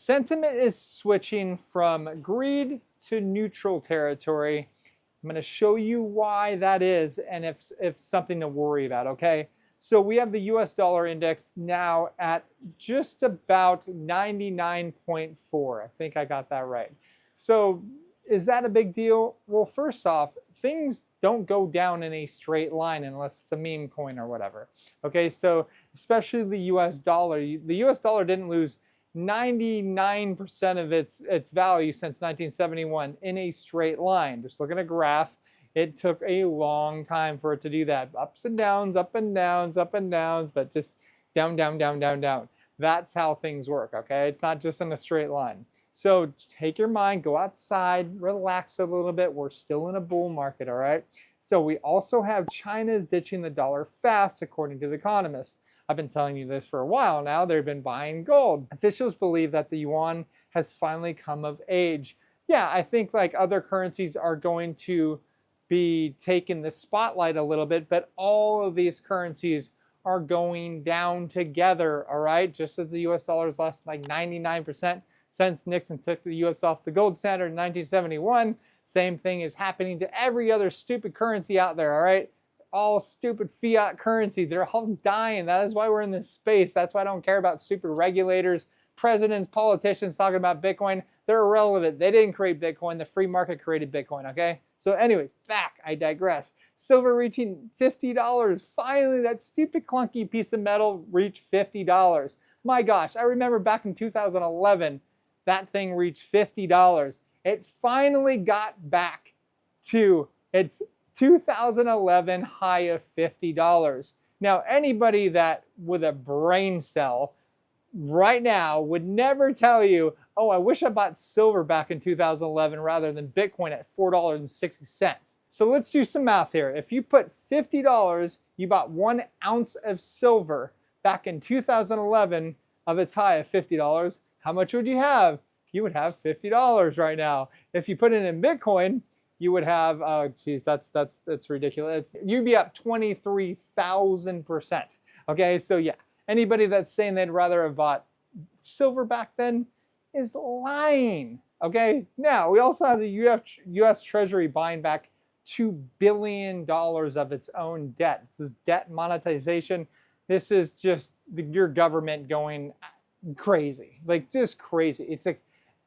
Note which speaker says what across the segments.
Speaker 1: Sentiment is switching from greed to neutral territory. I'm going to show you why that is and if something to worry about, okay? So we have the US dollar index now at just about 99.4. I think I got that right. So is that a big deal? Well, first off, things don't go down in a straight line unless it's a meme coin or whatever. Okay, so especially the US dollar. The US dollar didn't lose 99% of its value since 1971 in a straight line. Just look at a graph. It took a long time for it to do that. Ups and downs, up and downs, up and downs, but just down, down, down, down, down. That's how things work, okay? It's not just in a straight line. So take your mind, go outside, relax a little bit. We're still in a bull market, all right? So we also have China's ditching the dollar fast, according to The Economist. I've been telling you this for a while now. They've been buying gold. Officials believe that the yuan has finally come of age. Yeah, I think like other currencies are going to be taking the spotlight a little bit, but all of these currencies are going down together, all right? Just as the US dollar has lost like 99% since Nixon took the US off the gold standard in 1971. Same thing is happening to every other stupid currency out there, all right? All stupid fiat currency. They're all dying. That is why we're in this space. That's why I don't care about stupid regulators, presidents, politicians talking about Bitcoin. They're irrelevant. They didn't create Bitcoin. The free market created Bitcoin, okay? So anyways, back, I digress. Silver reaching $50. Finally, that stupid clunky piece of metal reached $50. My gosh, I remember back in 2011, that thing reached $50. It finally got back to its 2011 high of $50. Now, anybody that with a brain cell right now would never tell you, oh, I wish I bought silver back in 2011 rather than Bitcoin at $4.60. So let's do some math here. If you put $50, you bought 1 ounce of silver back in 2011 of its high of $50, how much would you have? You would have $50 right now. If you put it in Bitcoin, you would have, oh geez, that's ridiculous. You'd be up 23,000%. Okay, so yeah, anybody that's saying they'd rather have bought silver back then is lying. Okay, now we also have the US Treasury buying back $2 billion of its own debt. This is debt monetization. This is just your government going crazy, like just crazy. It's like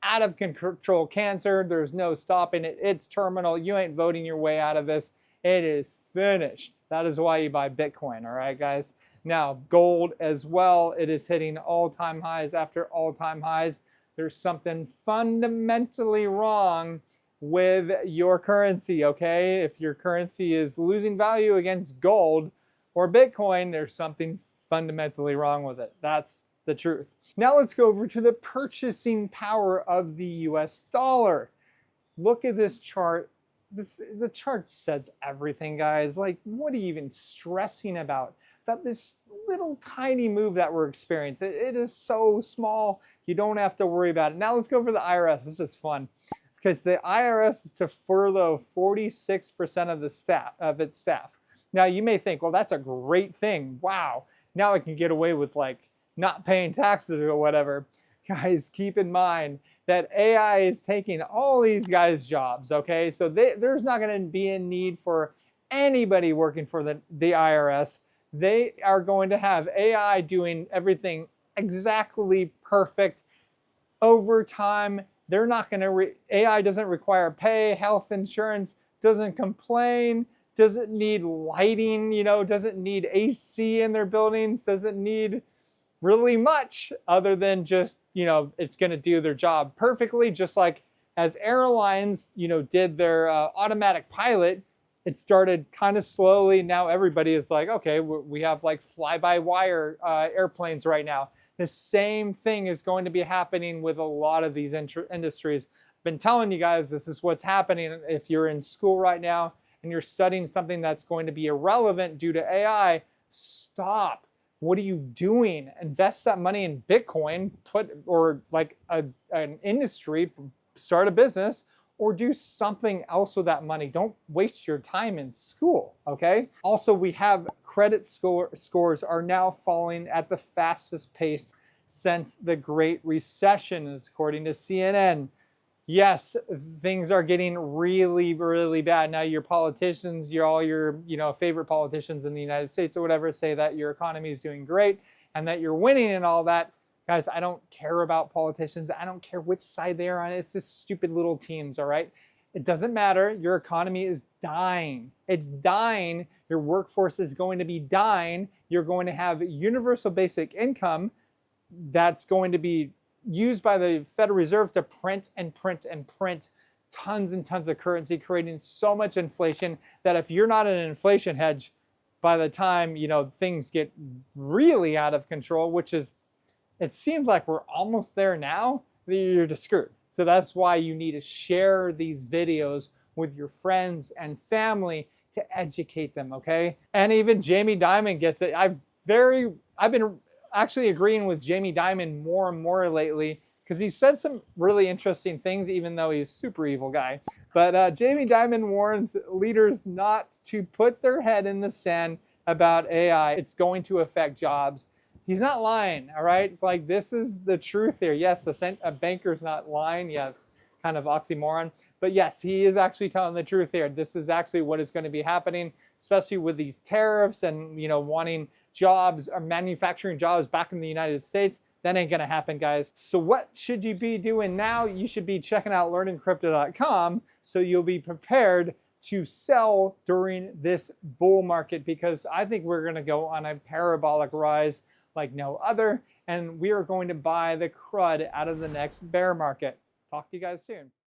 Speaker 1: out of control cancer. There's no stopping it. It's terminal. You ain't voting your way out of this. It is finished. That is why you buy Bitcoin, all right, guys? Now, gold as well. It is hitting all-time highs after all-time highs. There's something fundamentally wrong with your currency, okay? If your currency is losing value against gold or Bitcoin, there's something fundamentally wrong with it. That's the truth. Now let's go over to the purchasing power of the US dollar. Look at this chart. The chart says everything, guys. Like, what are you even stressing about? About this little tiny move that we're experiencing. It is so small, you don't have to worry about it. Now let's go over the IRS. This is fun because the IRS is to furlough 46% of its staff. Now you may think, well, that's a great thing. Wow, now I can get away with like not paying taxes or whatever. Guys, keep in mind that AI is taking all these guys' jobs, okay? So there's not going to be a need for anybody working for the IRS. They are going to have AI doing everything exactly perfect over time. They're not going to, AI doesn't require pay, health insurance, doesn't complain, doesn't need lighting, doesn't need AC in their buildings, doesn't need really much other than just, it's going to do their job perfectly, just like as airlines, did their automatic pilot. It started kind of slowly. Now everybody is like, okay, we have like fly-by-wire airplanes right now. The same thing is going to be happening with a lot of these industries. I've been telling you guys this is what's happening. If you're in school right now and you're studying something that's going to be irrelevant due to AI, stop. What are you doing? Invest that money in Bitcoin, or like an industry, start a business, or do something else with that money. Don't waste your time in school, okay? Also, we have credit scores are now falling at the fastest pace since the Great Recession, according to CNN. Yes, things are getting really, really bad. Now your politicians, all your, favorite politicians in the United States or whatever say that your economy is doing great and that you're winning and all that. Guys, I don't care about politicians. I don't care which side they're on. It's just stupid little teams, all right? It doesn't matter. Your economy is dying. It's dying. Your workforce is going to be dying. You're going to have universal basic income that's going to be used by the Federal Reserve to print and print and print tons and tons of currency, creating so much inflation that if you're not an inflation hedge, by the time things get really out of control, which is, it seems like we're almost there now, you're just screwed. So that's why you need to share these videos with your friends and family to educate them, okay? And even Jamie Dimon gets it. I've been actually agreeing with Jamie Dimon more and more lately because he said some really interesting things, even though he's a super evil guy. But Jamie Dimon warns leaders not to put their head in the sand about AI. It's going to affect jobs. He's not lying, all right? It's like, this is the truth here. Yes, a banker's not lying. Yeah, it's kind of oxymoron. But yes, he is actually telling the truth here. This is actually what is going to be happening, especially with these tariffs and, wanting jobs or manufacturing jobs back in the United States. That ain't going to happen, guys. So what should you be doing now? You should be checking out learningcrypto.com so you'll be prepared to sell during this bull market, because I think we're going to go on a parabolic rise like no other, and we are going to buy the crud out of the next bear market. Talk to you guys soon.